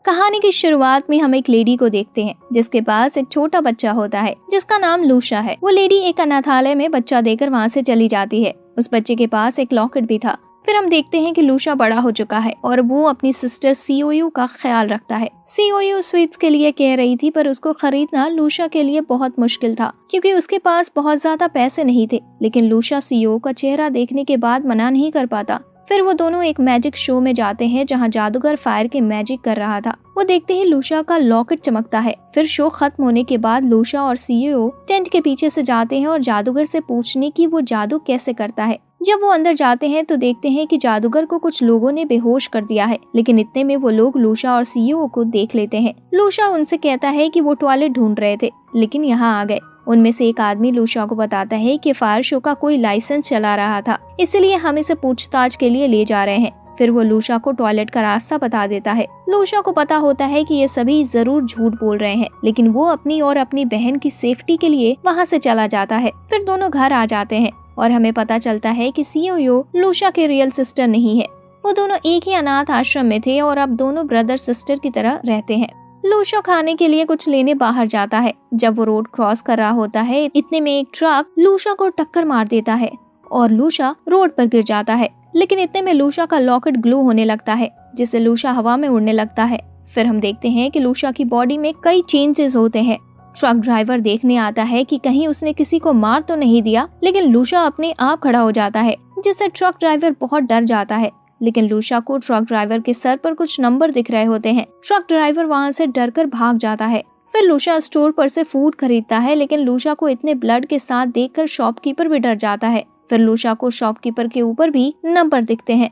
कहानी की शुरुआत में हम एक लेडी को देखते हैं जिसके पास एक छोटा बच्चा होता है जिसका नाम लूशा है। वो लेडी एक अनाथालय में बच्चा देकर वहाँ से चली जाती है। उस बच्चे के पास एक लॉकेट भी था। फिर हम देखते हैं कि लूशा बड़ा हो चुका है और वो अपनी सिस्टर सीओयू का ख्याल रखता है। सीओयू स्वीट्स के लिए कह रही थी, पर उसको खरीदना लूशा के लिए बहुत मुश्किल था क्योंकि उसके पास बहुत ज्यादा पैसे नहीं थे। लेकिन लूशा सीओ का चेहरा देखने के बाद मना नहीं कर पाता। फिर वो दोनों एक मैजिक शो में जाते हैं जहाँ जादूगर फायर के मैजिक कर रहा था। वो देखते ही लूशा का लॉकेट चमकता है। फिर शो खत्म होने के बाद लूशा और सीईओ टेंट के पीछे से जाते हैं और जादूगर से पूछने की वो जादू कैसे करता है। जब वो अंदर जाते हैं तो देखते हैं कि जादूगर को कुछ लोगों ने बेहोश कर दिया है। लेकिन इतने में वो लोग लूशा और सीईओ को देख लेते हैं। लूशा उनसे कहता है कि वो टॉयलेट ढूंढ रहे थे लेकिन यहाँ आ गए। उनमें से एक आदमी लूशा को बताता है कि फायर शो का कोई लाइसेंस चला रहा था, इसलिए हम इसे पूछताछ के लिए ले जा रहे हैं। फिर वो लूशा को टॉयलेट का रास्ता बता देता है। लूशा को पता होता है कि ये सभी जरूर झूठ बोल रहे हैं, लेकिन वो अपनी और अपनी बहन की सेफ्टी के लिए वहाँ से चला जाता है। फिर दोनों घर आ जाते हैं और हमें पता चलता है कि सीईओ लूशा के रियल सिस्टर नहीं है। वो दोनों एक ही अनाथ आश्रम में थे और अब दोनों ब्रदर सिस्टर की तरह रहते हैं। लूशा खाने के लिए कुछ लेने बाहर जाता है। जब वो रोड क्रॉस कर रहा होता है इतने में एक ट्रक लूशा को टक्कर मार देता है और लूशा रोड पर गिर जाता है। लेकिन इतने में लूशा का लॉकेट ग्लू होने लगता है जिससे लूशा हवा में उड़ने लगता है। फिर हम देखते हैं कि लूशा की बॉडी में कई चेंजेस होते हैं। ट्रक ड्राइवर देखने आता है कि कहीं उसने किसी को मार तो नहीं दिया, लेकिन लूशा अपने आप खड़ा हो जाता है जिससे ट्रक ड्राइवर बहुत डर जाता है। लेकिन लूशा को ट्रक ड्राइवर के सर पर कुछ नंबर दिख रहे होते हैं। ट्रक ड्राइवर वहाँ से डरकर भाग जाता है। फिर लूशा स्टोर पर से फूड खरीदता है, लेकिन लूशा को इतने ब्लड के साथ देखकर शॉपकीपर भी डर जाता है। फिर लूशा को शॉपकीपर के ऊपर भी नंबर दिखते हैं।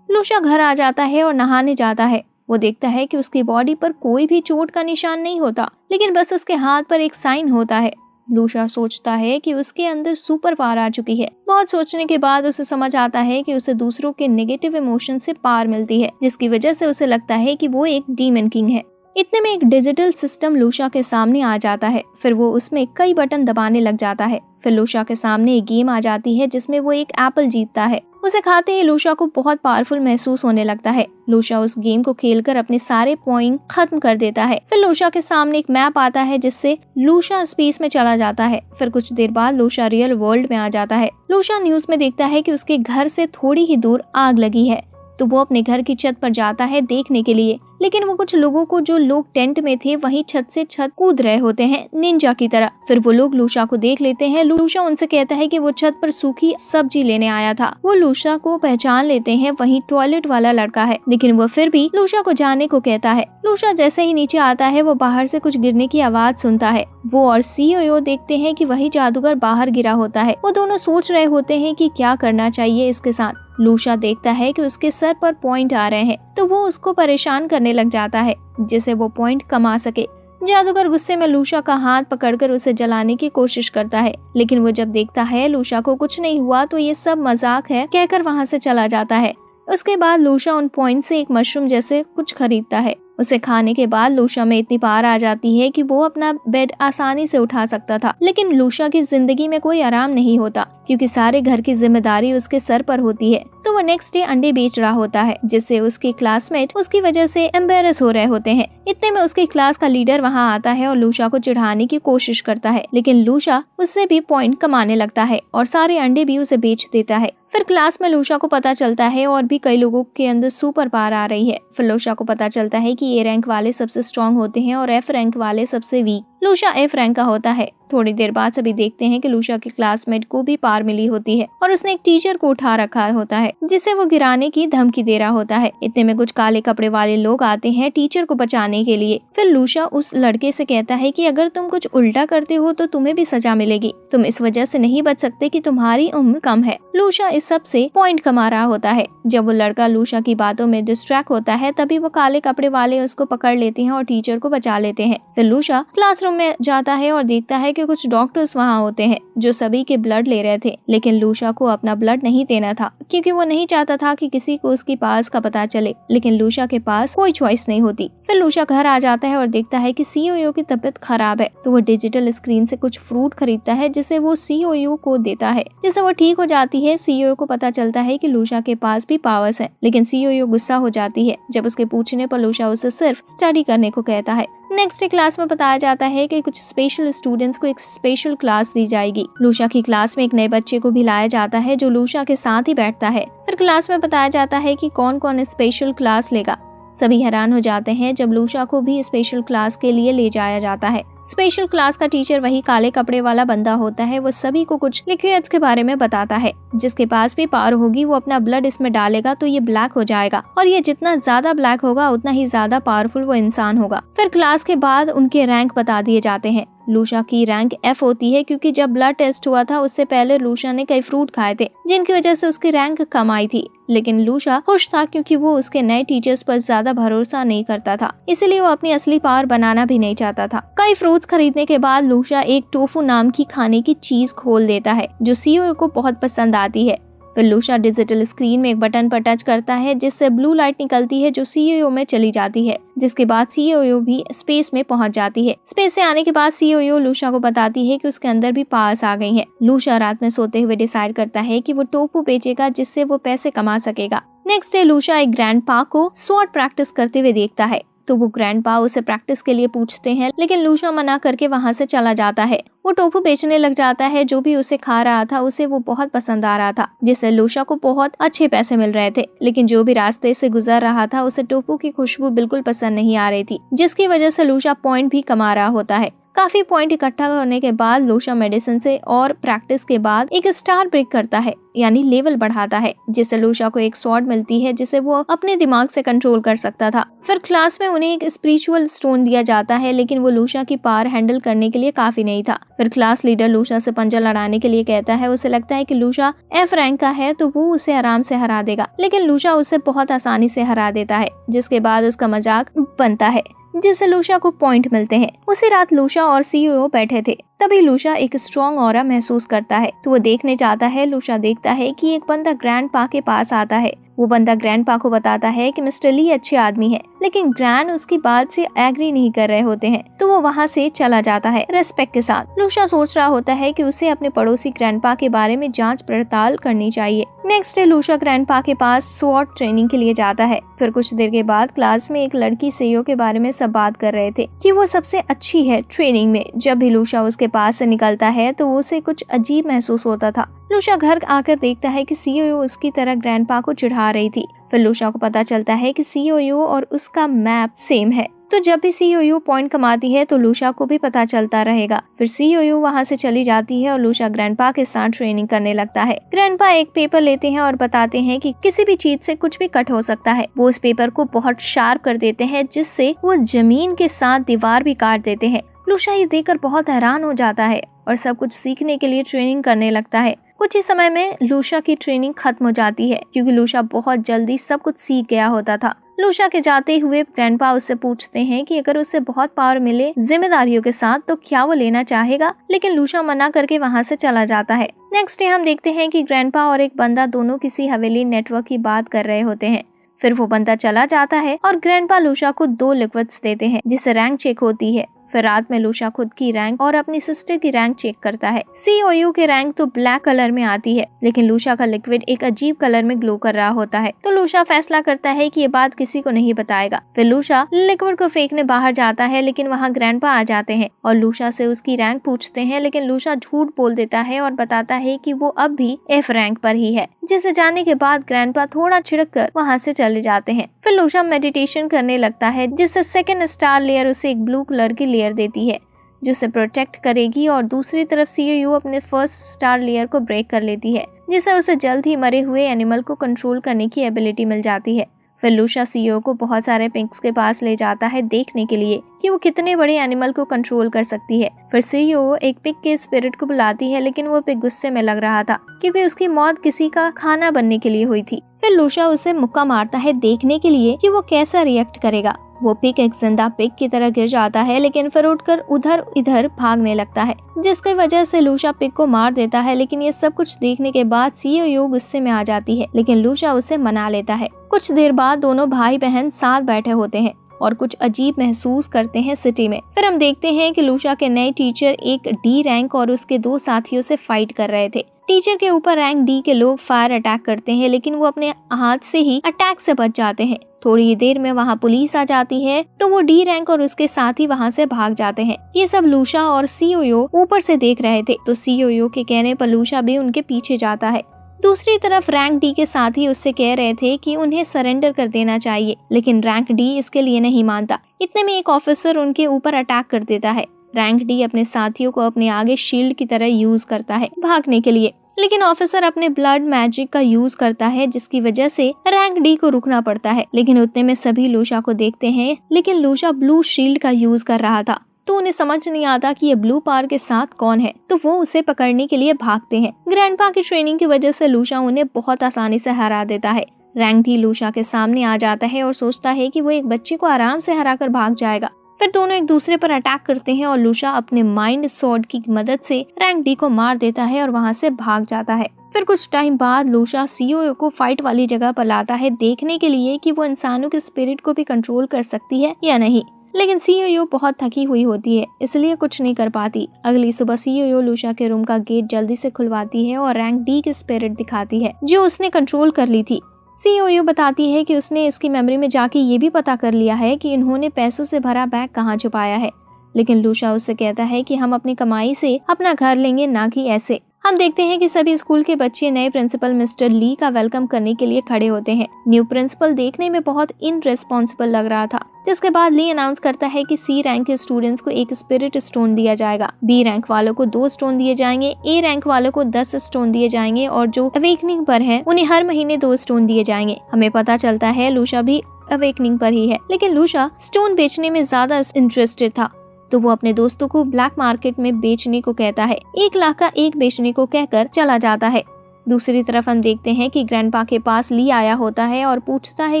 लूशा घर आ जाता है और नहाने जाता है। वो देखता है कि उसकी बॉडी पर कोई भी चोट का निशान नहीं होता, लेकिन बस उसके हाथ पर एक साइन होता है। लूशा सोचता है कि उसके अंदर सुपर पावर आ चुकी है। बहुत सोचने के बाद उसे समझ आता है कि उसे दूसरों के नेगेटिव इमोशन से पावर मिलती है, जिसकी वजह से उसे लगता है कि वो एक डीमन किंग है। इतने में एक डिजिटल सिस्टम लूशा के सामने आ जाता है। फिर वो उसमें कई बटन दबाने लग जाता है। फिर लूशा के सामने एक गेम आ जाती है जिसमें वो एक एप्पल जीतता है। उसे खाते ही लूशा को बहुत पावरफुल महसूस होने लगता है। लूशा उस गेम को खेलकर अपने सारे पॉइंट खत्म कर देता है। फिर लूशा के सामने एक मैप आता है जिससे लूशा स्पेस में चला जाता है। फिर कुछ देर बाद लूशा रियल वर्ल्ड में आ जाता है। लूशा न्यूज में देखता है कि उसके घर से थोड़ी ही दूर आग लगी है, तो वो अपने घर की छत पर जाता है देखने के लिए। लेकिन वो कुछ लोगों को जो लोग टेंट में थे वहीं छत से छत कूद रहे होते हैं निंजा की तरह। फिर वो लोग लूशा को देख लेते हैं। लूशा उनसे कहता है कि वो छत पर सूखी सब्जी लेने आया था। वो लूशा को पहचान लेते हैं, वही टॉयलेट वाला लड़का है, लेकिन वो फिर भी लूशा को जाने को कहता है। लूशा जैसे ही नीचे आता है वो बाहर से कुछ गिरने की आवाज सुनता है। वो और सीईओ देखते हैं कि वही जादूगर बाहर गिरा होता है। वो दोनों सोच रहे होते हैं कि क्या करना चाहिए इसके साथ। लूशा देखता है कि उसके सर पर पॉइंट आ रहे हैं, तो वो उसको परेशान करने लग जाता है जिससे वो पॉइंट कमा सके। जादूगर गुस्से में लूशा का हाथ पकड़कर उसे जलाने की कोशिश करता है, लेकिन वो जब देखता है लूशा को कुछ नहीं हुआ तो ये सब मजाक है कहकर वहाँ से चला जाता है। उसके बाद लूशा उन पॉइंट से एक मशरूम जैसे कुछ खरीदता है। उसे खाने के बाद लूशा में इतनी पावर आ जाती है कि वो अपना बेड आसानी से उठा सकता था। लेकिन लूशा की जिंदगी में कोई आराम नहीं होता क्योंकि सारे घर की जिम्मेदारी उसके सर पर होती है। तो वो नेक्स्ट डे अंडे बेच रहा होता है जिससे उसके क्लासमेट उसकी वजह से एम्बेरस हो रहे होते हैं। इतने में उसके क्लास का लीडर वहाँ आता है और लूशा को चिढ़ाने की कोशिश करता है, लेकिन लूशा उससे भी पॉइंट कमाने लगता है और सारे अंडे भी उसे बेच देता है। फिर क्लास में लूशा को पता चलता है और भी कई लोगों के अंदर सुपर पावर आ रही है। फिर लूशा को पता चलता है कि ए रैंक वाले सबसे स्ट्रांग होते हैं और एफ रैंक वाले सबसे वीक। लूशा एफ रैंक का होता है। थोड़ी देर बाद सभी देखते हैं कि लूशा के क्लासमेट को भी पावर मिली होती है और उसने एक टीचर को उठा रखा होता है जिसे वो गिराने की धमकी दे रहा होता है। इतने में कुछ काले कपड़े वाले लोग आते हैं टीचर को बचाने के लिए। फिर लूशा उस लड़के से कहता है कि अगर तुम कुछ उल्टा करते हो तो तुम्हें भी सजा मिलेगी, तुम इस वजह से नहीं बच सकते कि तुम्हारी उम्र कम है। लूशा इस सब से पॉइंट कमा रहा होता है। जब वो लड़का लूशा की बातों में डिस्ट्रैक्ट होता है तभी वो काले कपड़े वाले उसको पकड़ लेते हैं और टीचर को बचा लेते हैं। फिर लूशा क्लासरूम रूम में जाता है और देखता है कि कुछ डॉक्टर्स वहाँ होते हैं जो सभी के ब्लड ले रहे थे, लेकिन लूशा को अपना ब्लड नहीं देना था क्योंकि वो नहीं चाहता था कि किसी को उसकी पास का पता चले। लेकिन लूशा के पास कोई चॉइस नहीं होती। फिर लूशा घर आ जाता है और देखता है कि सीओयू की तबीयत खराब है, तो वो डिजिटल स्क्रीन से कुछ फ्रूट खरीदता है जिसे वो सीओयू को देता है, जिससे वो ठीक हो जाती है। सीओयू को पता चलता है कि लूशा के पास भी पावर्स है, लेकिन सीओयू गुस्सा हो जाती है जब उसके पूछने पर लूशा उसे सिर्फ स्टडी करने को कहता है। नेक्स्ट डे क्लास में बताया जाता है कि कुछ स्पेशल स्टूडेंट्स को एक स्पेशल क्लास दी जाएगी। लूशा की क्लास में एक नए बच्चे को भी लाया जाता है जो लूशा के साथ ही बैठता है। फिर क्लास में बताया जाता है कि कौन कौन स्पेशल क्लास लेगा। सभी हैरान हो जाते हैं जब लूशा को भी स्पेशल क्लास के लिए ले जाया जाता है। स्पेशल क्लास का टीचर वही काले कपड़े वाला बंदा होता है। वो सभी को कुछ लिक्विड्स के बारे में बताता है। जिसके पास भी पावर होगी वो अपना ब्लड इसमें डालेगा तो ये ब्लैक हो जाएगा, और ये जितना ज्यादा ब्लैक होगा उतना ही ज्यादा पावरफुल वो इंसान होगा। फिर क्लास के बाद उनके रैंक बता दिए जाते हैं। लूशा की रैंक F होती है क्योंकि जब ब्लड टेस्ट हुआ था उससे पहले लूशा ने कई फ्रूट खाए थे जिनकी वजह से उसकी रैंक कम आई थी। लेकिन लूशा खुश था क्योंकि वो उसके नए टीचर्स पर ज्यादा भरोसा नहीं करता था, इसलिए वो अपनी असली पावर बनाना भी नहीं चाहता था। कई फ्रूट्स खरीदने के बाद लूशा एक टोफू नाम की खाने की चीज खोल देता है जो सीओ को बहुत पसंद आती है। फिर लूशा डिजिटल स्क्रीन में एक बटन पर टच करता है जिससे ब्लू लाइट निकलती है जो सीओ में चली जाती है, जिसके बाद सीओ भी स्पेस में पहुंच जाती है। स्पेस से आने के बाद सीओ लूशा को बताती है कि उसके अंदर भी पावर्स आ गई हैं। लूशा रात में सोते हुए डिसाइड करता है कि वो टोफू बेचेगा जिससे वो पैसे कमा सकेगा। नेक्स्ट डे लूशा एक ग्रैंडपा को स्वॉर्ड प्रैक्टिस करते हुए देखता है, तो वो ग्रैंडपा उसे प्रैक्टिस के लिए पूछते हैं, लेकिन लूशा मना करके वहाँ से चला जाता है। वो टोफू बेचने लग जाता है। जो भी उसे खा रहा था उसे वो बहुत पसंद आ रहा था, जिससे लूशा को बहुत अच्छे पैसे मिल रहे थे। लेकिन जो भी रास्ते से गुजर रहा था उसे टोफू की खुशबू बिल्कुल पसंद नहीं आ रही थी, जिसकी वजह से लूशा पॉइंट भी कमा रहा होता है। काफी पॉइंट इकट्ठा करने के बाद लूशा मेडिसिन से और प्रैक्टिस के बाद एक स्टार ब्रेक करता है, यानी लेवल बढ़ाता है, जिससे लूशा को एक स्वॉर्ड मिलती है जिसे वो अपने दिमाग से कंट्रोल कर सकता था। फिर क्लास में उन्हें एक स्पिरिचुअल स्टोन दिया जाता है, लेकिन वो लूशा की पावर हैंडल करने के लिए काफी नहीं था। फिर क्लास लीडर लूशा से पंजा लड़ाने के लिए कहता है। उसे लगता है कि लूशा F रैंक का है तो वो उसे आराम से हरा देगा, लेकिन लूशा उसे बहुत आसानी से हरा देता है, जिसके बाद उसका मजाक बनता है, जिससे लूशा को पॉइंट मिलते हैं। उसी रात लूशा और सीईओ बैठे थे, तभी लूशा एक स्ट्रॉन्ग ऑरा महसूस करता है, तो वो देखने जाता है। लूशा देखता है कि एक बंदा ग्रैंडपा के पास आता है। वो बंदा ग्रैंडपा को बताता है कि मिस्टर ली अच्छे आदमी है, लेकिन ग्रैंड उसकी बात से एग्री नहीं कर रहे होते हैं, तो वो वहाँ से चला जाता है रेस्पेक्ट के साथ। लूशा सोच रहा होता है कि उसे अपने पड़ोसी ग्रैंडपा के बारे में जांच पड़ताल करनी चाहिए। नेक्स्ट डे लूशा ग्रैंडपा के पास स्वॉर्ड ट्रेनिंग के लिए जाता है। फिर कुछ देर के बाद क्लास में एक लड़की सीईओ के बारे में सब बात कर रहे थे कि वो सबसे अच्छी है ट्रेनिंग में। जब भी लूशा उसके पास से निकलता है तो उसे कुछ अजीब महसूस होता था। लूशा घर आकर देखता है कि सीईओ उसकी तरह ग्रैंडपा को चिढ़ा रही थी। फिर लूशा को पता चलता है कि सीईओ और उसका मैप सेम है, तो जब भी सीईओ पॉइंट कमाती है तो लूशा को भी पता चलता रहेगा। फिर सीईओ वहाँ से चली जाती है और लूशा ग्रैंडपा के साथ ट्रेनिंग करने लगता है। ग्रैंडपा एक पेपर लेते हैं और बताते हैं कि किसी भी चीज से कुछ भी कट हो सकता है। वो उस पेपर को बहुत शार्प कर देते हैं, जिससे वो जमीन के साथ दीवार भी काट देते हैं। लूशा ये देखकर बहुत हैरान हो जाता है और सब कुछ सीखने के लिए ट्रेनिंग करने लगता है। कुछ ही समय में लूशा की ट्रेनिंग खत्म हो जाती है क्योंकि लूशा बहुत जल्दी सब कुछ सीख गया होता था। लूशा के जाते हुए ग्रैंडपा उससे पूछते हैं कि अगर उसे बहुत पावर मिले जिम्मेदारियों के साथ तो क्या वो लेना चाहेगा, लेकिन लूशा मना करके वहाँ से चला जाता है। नेक्स्ट डे हम देखते हैं कि ग्रैंडपा और एक बंदा दोनों किसी हवेली नेटवर्क की बात कर रहे होते हैं। फिर वो बंदा चला जाता है और ग्रैंडपा लूशा को 2 लिक्विड्स देते हैं जिससे रैंक चेक होती है। फिर रात में लूशा खुद की रैंक और अपनी सिस्टर की रैंक चेक करता है। सीओयू की रैंक तो ब्लैक कलर में आती है, लेकिन लूशा का लिक्विड एक अजीब कलर में ग्लो कर रहा होता है, तो लूशा फैसला करता है कि ये बात किसी को नहीं बताएगा। फिर लूशा लिक्विड को फेंकने बाहर जाता है, लेकिन वहाँ ग्रैंडपा आ जाते हैं और लूशा से उसकी रैंक पूछते हैं, लेकिन लूशा झूठ बोल देता है और बताता है कि वो अब भी F रैंक पर ही है, जिसे जानने के बाद ग्रैंडपा थोड़ा छिड़क कर वहाँ से चले जाते हैं। फिर लूशा मेडिटेशन करने लगता है, जिससे सेकेंड स्टार लेयर उसे एक ब्लू कलर की लेयर देती है जो उसे प्रोटेक्ट करेगी, और दूसरी तरफ सीईओ अपने फर्स्ट स्टार लेयर को ब्रेक कर लेती है, जिससे उसे जल्द ही मरे हुए एनिमल को कंट्रोल करने की एबिलिटी मिल जाती है। फिर लूशा सीईओ को बहुत सारे पिग्स के पास ले जाता है देखने के लिए कि वो कितने बड़े एनिमल को कंट्रोल कर सकती है। फिर सीईओ एक पिग के स्पिरिट को बुलाती है, लेकिन वो पिग गुस्से में लग रहा था क्योंकि उसकी मौत किसी का खाना बनने के लिए हुई थी। फिर लूशा उसे मुक्का मारता है देखने के लिए कि वो कैसा रिएक्ट करेगा। वो पिग एक जिंदा पिग की तरह गिर जाता है, लेकिन फिर उठकर उधर इधर भागने लगता है, जिसकी वजह से लूशा पिग को मार देता है। लेकिन ये सब कुछ देखने के बाद सीओयू गुस्से में आ जाती है, लेकिन लूशा उसे मना लेता है। कुछ देर बाद दोनों भाई बहन साथ बैठे होते हैं और कुछ अजीब महसूस करते हैं सिटी में। फिर हम देखते हैं कि लूशा के नए टीचर एक डी रैंक और उसके 2 साथियों से फाइट कर रहे थे। टीचर के ऊपर रैंक डी के लोग फायर अटैक करते हैं, लेकिन वो अपने हाथ से ही अटैक से बच जाते हैं। थोड़ी देर में वहाँ पुलिस आ जाती है, तो वो डी रैंक और उसके साथी वहाँ से भाग जाते हैं। ये सब लूशा और सीओयू ऊपर से देख रहे थे, तो सीओयू के कहने पर लूशा भी उनके पीछे जाता है। दूसरी तरफ रैंक डी के साथी उससे कह रहे थे कि उन्हें सरेंडर कर देना चाहिए, लेकिन रैंक डी इसके लिए नहीं मानता। इतने में एक ऑफिसर उनके ऊपर अटैक कर देता है। रैंक डी अपने साथियों को अपने आगे शील्ड की तरह यूज करता है भागने के लिए, लेकिन ऑफिसर अपने ब्लड मैजिक का यूज करता है, जिसकी वजह से रैंक डी को रुकना पड़ता है। लेकिन उतने में सभी लूशा को देखते हैं, लेकिन लूशा ब्लू शील्ड का यूज कर रहा था, तो उन्हें समझ नहीं आता कि ये ब्लू पावर के साथ कौन है, तो वो उसे पकड़ने के लिए भागते हैं। ग्रैंडपा की ट्रेनिंग की वजह से लूशा उन्हें बहुत आसानी से हरा देता है। रैंक डी लूशा के सामने आ जाता है और सोचता है कि वो एक बच्चे को आराम से हरा कर भाग जाएगा। फिर दोनों एक दूसरे पर अटैक करते हैं और लूशा अपने माइंड स्वॉर्ड की मदद से रैंक डी को मार देता है और वहाँ से भाग जाता है। फिर कुछ टाइम बाद लूशा सीओयू को फाइट वाली जगह पर लाता है, देखने के लिए कि वो इंसानों के स्पिरिट को भी कंट्रोल कर सकती है या नहीं। लेकिन सीओयू बहुत थकी हुई होती है, इसलिए कुछ नहीं कर पाती। अगली सुबह सीओयू लूशा के रूम का गेट जल्दी से खुलवाती है और रैंक डी की स्पिरिट दिखाती है, जो उसने कंट्रोल कर ली थी। सीओयू बताती है कि उसने इसकी मेमोरी में जाके ये भी पता कर लिया है कि इन्होंने पैसों से भरा बैग कहाँ छुपाया है। लेकिन लूशा उससे कहता है कि हम अपनी कमाई से अपना घर लेंगे, ना कि ऐसे। हम देखते हैं कि सभी स्कूल के बच्चे नए प्रिंसिपल मिस्टर ली का वेलकम करने के लिए खड़े होते हैं। न्यू प्रिंसिपल देखने में बहुत इनरिस्पॉन्सिबल लग रहा था, जिसके बाद ली अनाउंस करता है कि सी रैंक के स्टूडेंट्स को 1 स्पिरिट स्टोन दिया जाएगा, बी रैंक वालों को 2 स्टोन दिए जाएंगे, ए रैंक वालों को 10 स्टोन दिए जाएंगे और जो अवेकनिंग पर है उन्हें हर महीने 2 स्टोन दिए जाएंगे। हमें पता चलता है लूशा भी अवेकनिंग पर ही है, लेकिन लूशा स्टोन बेचने में ज्यादा इंटरेस्टेड था, तो वो अपने दोस्तों को ब्लैक मार्केट में बेचने को कहता है। 1 लाख का एक बेचने को कहकर चला जाता है। दूसरी तरफ हम देखते हैं कि ग्रैंडपा के पास ली आया होता है और पूछता है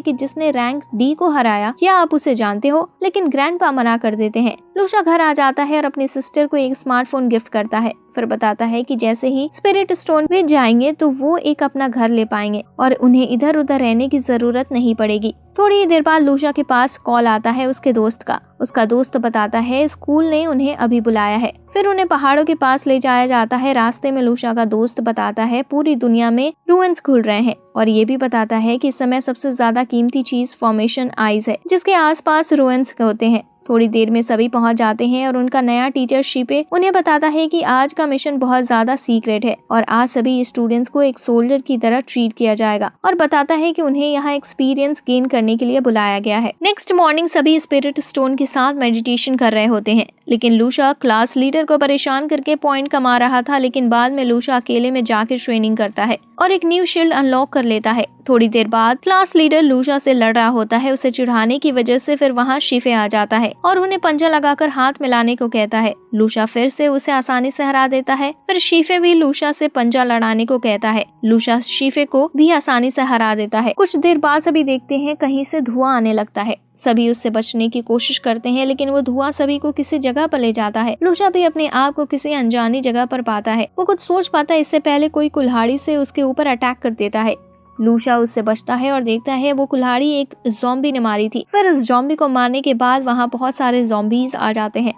कि जिसने रैंक डी को हराया, क्या आप उसे जानते हो? लेकिन ग्रैंडपा मना कर देते हैं। लूशा घर आ जाता है और अपनी सिस्टर को एक स्मार्टफोन गिफ्ट करता है। फिर बताता है कि जैसे ही स्पिरिट स्टोन पे जाएंगे तो वो एक अपना घर ले पाएंगे और उन्हें इधर उधर रहने की जरूरत नहीं पड़ेगी। थोड़ी देर बाद लूशा के पास कॉल आता है उसके दोस्त का। उसका दोस्त बताता है स्कूल ने उन्हें अभी बुलाया है। फिर उन्हें पहाड़ों के पास ले जाया जाता है। रास्ते में लूशा का दोस्त बताता है पूरी दुनिया में रूइंस खुल रहे हैं और ये भी बताता है कि इस समय सबसे ज्यादा कीमती चीज फॉर्मेशन आइज है, जिसके आसपास रूइंस होते हैं। थोड़ी देर में सभी पहुंच जाते हैं और उनका नया टीचर शिपे उन्हें बताता है कि आज का मिशन बहुत ज्यादा सीक्रेट है और आज सभी स्टूडेंट्स को एक सोल्जर की तरह ट्रीट किया जाएगा और बताता है कि उन्हें यहाँ एक्सपीरियंस गेन करने के लिए बुलाया गया है। नेक्स्ट मॉर्निंग सभी स्पिरिट स्टोन के साथ मेडिटेशन कर रहे होते हैं, लेकिन लूशा क्लास लीडर को परेशान करके पॉइंट कमा रहा था। लेकिन बाद में लूशा अकेले में जाकर ट्रेनिंग करता है और एक न्यू शील्ड अनलॉक कर लेता है। थोड़ी देर बाद क्लास लीडर लूशा से लड़ रहा होता है, उसे चिढ़ाने की वजह से फिर वहाँ शिफे आ जाता है और उन्हें पंजा लगाकर हाथ मिलाने को कहता है। लूशा फिर से उसे आसानी से हरा देता है। फिर शिफे भी लूशा से पंजा लड़ाने को कहता है। लूशा शिफे को भी आसानी से हरा देता है। कुछ देर बाद सभी देखते हैं कहीं से धुआं आने लगता है। सभी उससे बचने की कोशिश करते हैं, लेकिन वो धुआं सभी को किसी जगह पर ले जाता है। लूशा भी अपने आप को किसी अनजानी जगह पर पाता है। वो कुछ सोच पाता है इससे पहले कोई कुल्हाड़ी से उसके ऊपर अटैक कर देता है। लूशा उससे बचता है और देखता है वो कुल्हाड़ी एक ज़ॉम्बी ने मारी थी। फिर उस ज़ॉम्बी को मारने के बाद वहाँ बहुत सारे ज़ॉम्बीज आ जाते हैं,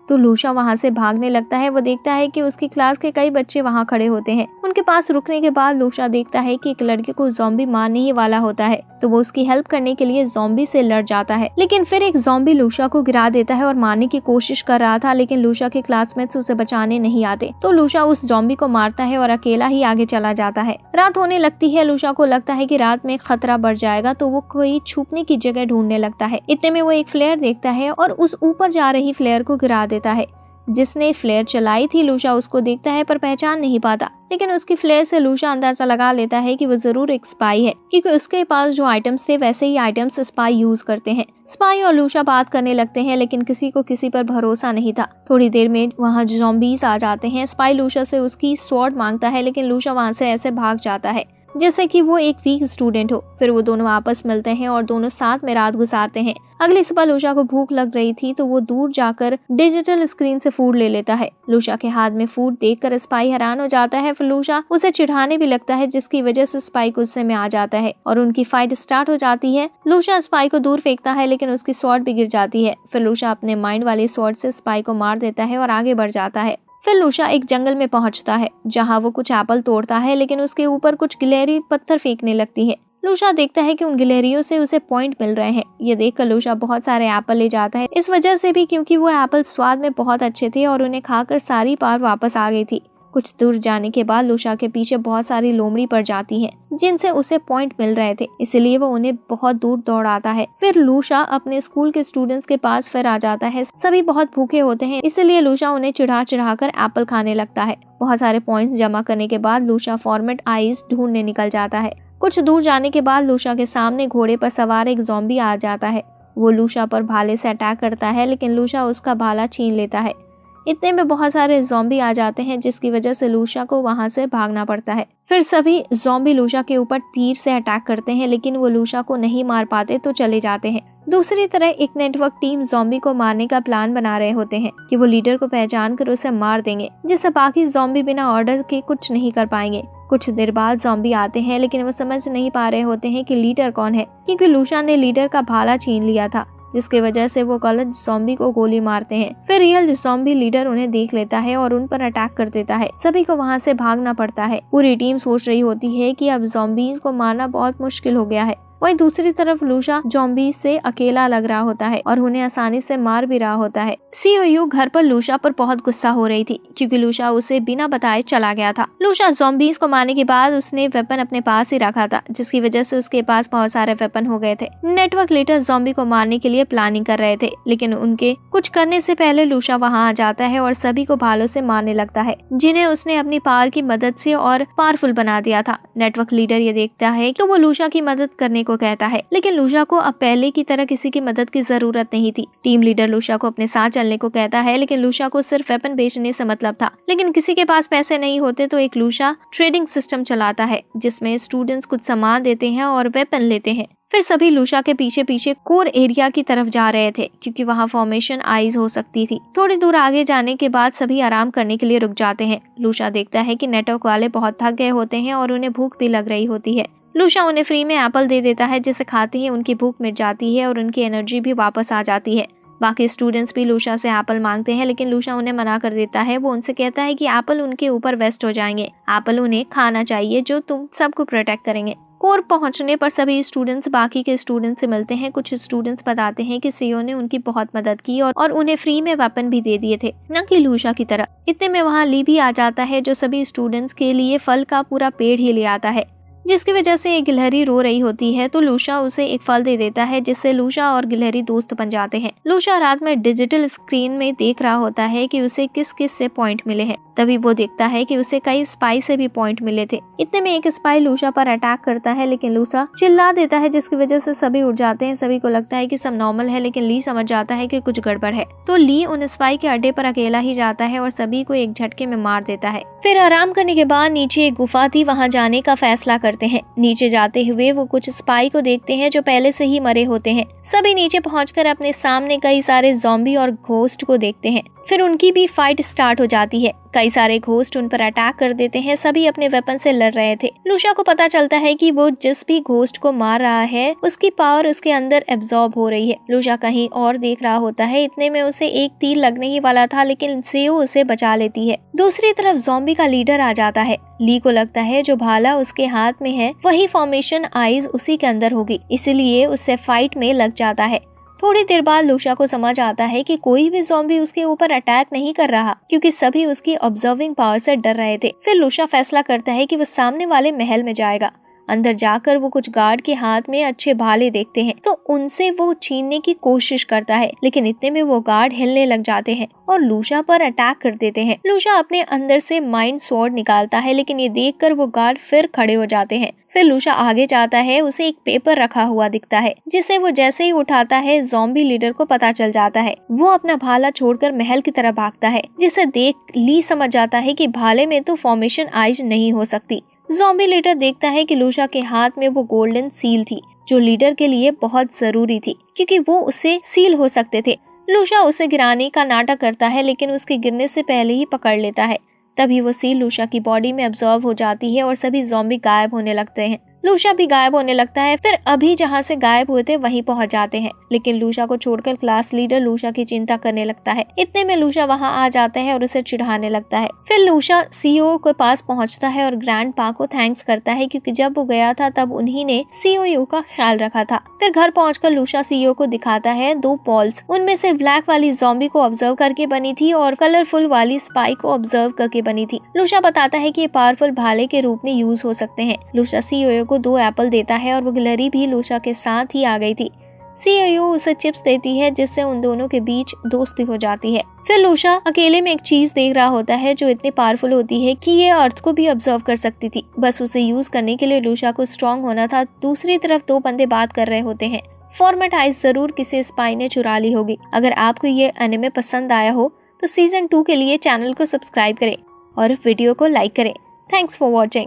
तो लूशा वहाँ से भागने लगता है। वो देखता है कि उसकी क्लास के कई बच्चे वहाँ खड़े होते हैं। उनके पास रुकने के बाद लूशा देखता है कि एक लड़के को ज़ॉम्बी मारने ही वाला होता है, तो वो उसकी हेल्प करने के लिए ज़ॉम्बी से लड़ जाता है। लेकिन फिर एक ज़ॉम्बी लूशा को गिरा देता है और मारने की कोशिश कर रहा था, लेकिन लूशा के क्लासमेट्स उसे बचाने नहीं आते, तो लूशा उस ज़ॉम्बी को मारता है और अकेला ही आगे चला जाता है। रात होने लगती है। लूशा को लगता है कि रात में खतरा बढ़ जाएगा, तो वो कोई छुपने की जगह ढूंढने लगता है। इतने में वो एक फ्लेयर देखता है और उस ऊपर जा रही फ्लेयर को गिरा देता है। जिसने फ्लेयर चलाई थी लूशा उसको देखता है पर पहचान नहीं पाता, लेकिन उसकी फ्लेयर से लूशा अंदाजा लगा लेता है कि वो जरूर एक स्पाई है, क्योंकि उसके पास जो आइटम्स थे वैसे ही आइटम्स स्पाई यूज करते हैं। स्पाई और लूशा बात करने लगते हैं, लेकिन किसी को किसी पर भरोसा नहीं था। थोड़ी देर में वहाँ ज़ॉम्बीज आ जाते हैं। स्पाई लूशा से उसकी स्वॉर्ड मांगता है, लेकिन लूशा वहाँ से ऐसे भाग जाता है। जैसे कि वो एक वीक स्टूडेंट हो। फिर वो दोनों आपस मिलते हैं और दोनों साथ में रात गुजारते हैं। अगली सुबह लूशा को भूख लग रही थी तो वो दूर जाकर डिजिटल स्क्रीन से फूड ले लेता है। लूशा के हाथ में फूड देखकर स्पाई हैरान हो जाता है। फिर लूशा उसे चिढ़ाने भी लगता है, जिसकी वजह से स्पाई गुस्से में आ जाता है और उनकी फाइट स्टार्ट हो जाती है। लूशा स्पाई को दूर फेंकता है लेकिन उसकी स्वॉर्ड भी गिर जाती है। फिर लूशा अपने माइंड वाली स्वॉर्ड से स्पाई को मार देता है और आगे बढ़ जाता है। फिर लूशा एक जंगल में पहुंचता है जहां वो कुछ एप्पल तोड़ता है, लेकिन उसके ऊपर कुछ गिलहरी पत्थर फेंकने लगती है। लूशा देखता है कि उन गिलहरियों से उसे पॉइंट मिल रहे हैं। ये देखकर लूशा बहुत सारे एप्पल ले जाता है, इस वजह से भी क्योंकि वो एप्पल स्वाद में बहुत अच्छे थे और उन्हें खाकर सारी पावर वापस आ गई थी। कुछ दूर जाने के बाद लूशा के पीछे बहुत सारी लोमड़ी पड़ जाती हैं, जिनसे उसे पॉइंट मिल रहे थे, इसलिए वो उन्हें बहुत दूर दौड़ाता है। फिर लूशा अपने स्कूल के स्टूडेंट्स के पास फिर आ जाता है। सभी बहुत भूखे होते हैं, इसलिए लूशा उन्हें चिढ़ा कर एप्पल खाने लगता है। बहुत सारे पॉइंट्स जमा करने के बाद लूशा फॉर्मेट आइस ढूंढने निकल जाता है। कुछ दूर जाने के बाद लूशा के सामने घोड़े पर सवार एक ज़ॉम्बी आ जाता है। वो लूशा पर भाले से अटैक करता है, लेकिन लूशा उसका भाला छीन लेता है। इतने में बहुत सारे ज़ॉम्बी आ जाते हैं, जिसकी वजह से लूशा को वहां से भागना पड़ता है। फिर सभी ज़ॉम्बी लूशा के ऊपर तीर से अटैक करते हैं, लेकिन वो लूशा को नहीं मार पाते तो चले जाते हैं। दूसरी तरफ एक नेटवर्क टीम ज़ॉम्बी को मारने का प्लान बना रहे होते हैं कि वो लीडर को पहचान कर उसे मार देंगे, जिससे बाकी ज़ॉम्बी बिना ऑर्डर के कुछ नहीं कर पाएंगे। कुछ देर बाद ज़ॉम्बी आते हैं, लेकिन वो समझ नहीं पा रहे होते हैं कि लीडर कौन है, क्योंकि लूशा ने लीडर का भाला छीन लिया था, जिसकी वजह से वो गलत ज़ॉम्बी को गोली मारते हैं। फिर रियल ज़ॉम्बी लीडर उन्हें देख लेता है और उन पर अटैक कर देता है। सभी को वहां से भागना पड़ता है। पूरी टीम सोच रही होती है कि अब ज़ॉम्बीज को मारना बहुत मुश्किल हो गया है। वहीं दूसरी तरफ लूशा ज़ॉम्बीज से अकेला लग रहा होता है और उन्हें आसानी से मार भी रहा होता है। सीओयू घर पर लूशा पर बहुत गुस्सा हो रही थी, क्योंकि लूशा उसे बिना बताए चला गया था। लूशा ज़ॉम्बीज को मारने के बाद उसने वेपन अपने पास ही रखा था, जिसकी वजह से उसके पास बहुत सारे वेपन हो गए थे। नेटवर्क लीडर ज़ॉम्बी को मारने के लिए प्लानिंग कर रहे थे, लेकिन उनके कुछ करने से पहले लूशा वहां आ जाता है और सभी को भालों से मारने लगता है, जिन्हें उसने अपनी पावर की मदद से और पावरफुल बना दिया था। नेटवर्क लीडर ये देखता है तो वो लूशा की मदद करने को कहता है, लेकिन लूशा को अब पहले की तरह किसी की मदद की जरूरत नहीं थी। टीम लीडर लूशा को अपने साथ चलने को कहता है, लेकिन लूशा को सिर्फ वेपन बेचने से मतलब था। लेकिन किसी के पास पैसे नहीं होते तो एक लूशा ट्रेडिंग सिस्टम चलाता है, जिसमें स्टूडेंट्स कुछ सामान देते हैं और वेपन लेते हैं। फिर सभी लूशा के पीछे पीछे कोर एरिया की तरफ जा रहे थे, क्योंकि वहाँ फॉर्मेशन आइज हो सकती थी। थोड़ी दूर आगे जाने के बाद सभी आराम करने के लिए रुक जाते हैं। लूशा देखता है कि नेटवर्क वाले बहुत थक गए होते हैं और उन्हें भूख भी लग रही होती है। लूशा उन्हें फ्री में एप्पल दे देता है, जिसे खाते ही उनकी भूख मिट जाती है और उनकी एनर्जी भी वापस आ जाती है। बाकी स्टूडेंट्स भी लूशा से एप्पल मांगते हैं, लेकिन लूशा उन्हें मना कर देता है। वो उनसे कहता है कि एप्पल उनके ऊपर वेस्ट हो जाएंगे, एप्पल उन्हें खाना चाहिए जो तुम सबको प्रोटेक्ट करेंगे। कोर पहुंचने पर सभी स्टूडेंट्स बाकी के स्टूडेंट्स से मिलते हैं। कुछ स्टूडेंट्स बताते हैं कि सीईओ ने उनकी बहुत मदद की और उन्हें फ्री में वेपन भी दे दिए थे, न कि लूशा की तरह। इतने में वहाँ ली भी आ जाता है, जो सभी स्टूडेंट्स के लिए फल का पूरा पेड़ ही ले आता है, जिसकी वजह से एक गिलहरी रो रही होती है तो लूशा उसे एक फल दे देता है, जिससे लूशा और गिलहरी दोस्त बन जाते हैं। लूशा रात में डिजिटल स्क्रीन में देख रहा होता है कि उसे किस किस से पॉइंट मिले हैं। तभी वो देखता है कि उसे कई स्पाई से भी पॉइंट मिले थे। इतने में एक स्पाई लूशा पर अटैक करता है, लेकिन लूशा चिल्ला देता है, जिसकी वजह से सभी उठ जाते हैं। सभी को लगता है कि सब नॉर्मल है, लेकिन ली समझ जाता है कि कुछ गड़बड़ है। तो ली उन स्पाई के अड्डे पर अकेला ही जाता है और सभी को एक झटके में मार देता है। फिर आराम करने के बाद नीचे एक गुफा थी, वहाँ जाने का फैसला करते हैं। नीचे जाते हुए वो कुछ स्पाई को देखते हैं जो पहले से ही मरे होते हैं। सभी नीचे पहुंचकर अपने सामने कई सारे ज़ॉम्बी और घोस्ट को देखते हैं। फिर उनकी भी फाइट स्टार्ट हो जाती है। कई सारे घोस्ट उन पर अटैक कर देते हैं। सभी अपने वेपन से लड़ रहे थे। लूशा को पता चलता है कि वो जिस भी घोस्ट को मार रहा है उसकी पावर उसके अंदर एब्जॉर्ब हो रही है। लूशा कहीं और देख रहा होता है। इतने में उसे एक तीर लगने ही वाला था, लेकिन सीओ उसे बचा लेती है। दूसरी तरफ ज़ॉम्बी का लीडर आ जाता है। ली को लगता है जो भाला उसके हाथ में है वही फॉर्मेशन आइज उसी के अंदर होगी, इसलिए उससे फाइट में लग जाता है। थोड़ी देर बाद लूशा को समझ आता है कि कोई भी ज़ॉम्बी उसके ऊपर अटैक नहीं कर रहा, क्योंकि सभी उसकी ऑब्जर्विंग पावर से डर रहे थे। फिर लूशा फैसला करता है कि वो सामने वाले महल में जाएगा। अंदर जाकर वो कुछ गार्ड के हाथ में अच्छे भाले देखते हैं तो उनसे वो छीनने की कोशिश करता है, लेकिन इतने में वो गार्ड हिलने लग जाते हैं और लूशा पर अटैक कर देते हैं। लूशा अपने अंदर से माइंड स्वॉर्ड निकालता है, लेकिन ये देखकर वो गार्ड फिर खड़े हो जाते हैं। फिर लूशा आगे जाता है। उसे एक पेपर रखा हुआ दिखता है, जिसे वो जैसे ही उठाता है ज़ॉम्बी लीडर को पता चल जाता है। वो अपना भाला छोड़कर महल की तरफ भागता है, जिसे देख ली समझ जाता है कि भाले में तो फॉर्मेशन आइज नहीं हो सकती। ज़ॉम्बी लीडर देखता है कि लूशा के हाथ में वो गोल्डन सील थी जो लीडर के लिए बहुत जरूरी थी क्योंकि वो उससे सील हो सकते थे। लूशा उसे गिराने का नाटक करता है लेकिन उसके गिरने से पहले ही पकड़ लेता है। तभी वो सील लूशा की बॉडी में अब्सॉर्ब हो जाती है और सभी ज़ॉम्बी गायब होने लगते हैं। लूशा भी गायब होने लगता है। फिर अभी जहाँ से गायब हुए थे वहीं पहुंच जाते हैं, लेकिन लूशा को छोड़कर क्लास लीडर लूशा की चिंता करने लगता है। इतने में लूशा वहाँ आ जाता है और उसे चिढ़ाने लगता है। फिर लूशा सीईओ के पास पहुंचता है और ग्रैंड पा को थैंक्स करता है क्योंकि जब वो गया था तब उन्हीं ने सीईओ का ख्याल रखा था। फिर घर पहुंचकर लूशा सीईओ को दिखाता है 2 बॉल्स, उनमें से ब्लैक वाली ज़ॉम्बी को ऑब्जर्व करके बनी थी और कलरफुल वाली स्पाई को ऑब्जर्व करके बनी थी। लूशा बताता है कि ये पावरफुल भाले के रूप में यूज हो सकते हैं। लूशा सीईओ को 2 एप्पल देता है और वो गिलहरी भी लूशा के साथ ही आ गई थी। सीईओ उसे चिप्स देती है जिससे उन दोनों के बीच दोस्ती हो जाती है। फिर लूशा अकेले में एक चीज देख रहा होता है जो इतनी पावरफुल होती है कि ये अर्थ को भी ऑब्जर्व कर सकती थी। बस उसे यूज करने के लिए लूशा को स्ट्रांग होना था। दूसरी तरफ 2 बंदे बात कर रहे होते हैं। फॉर्मेट आइस जरूर किसी स्पाई ने चुरा ली होगी। अगर आपको ये एनिमे पसंद आया हो तो सीजन 2 के लिए चैनल को सब्सक्राइब करें और वीडियो को लाइक करें। Thanks for watching.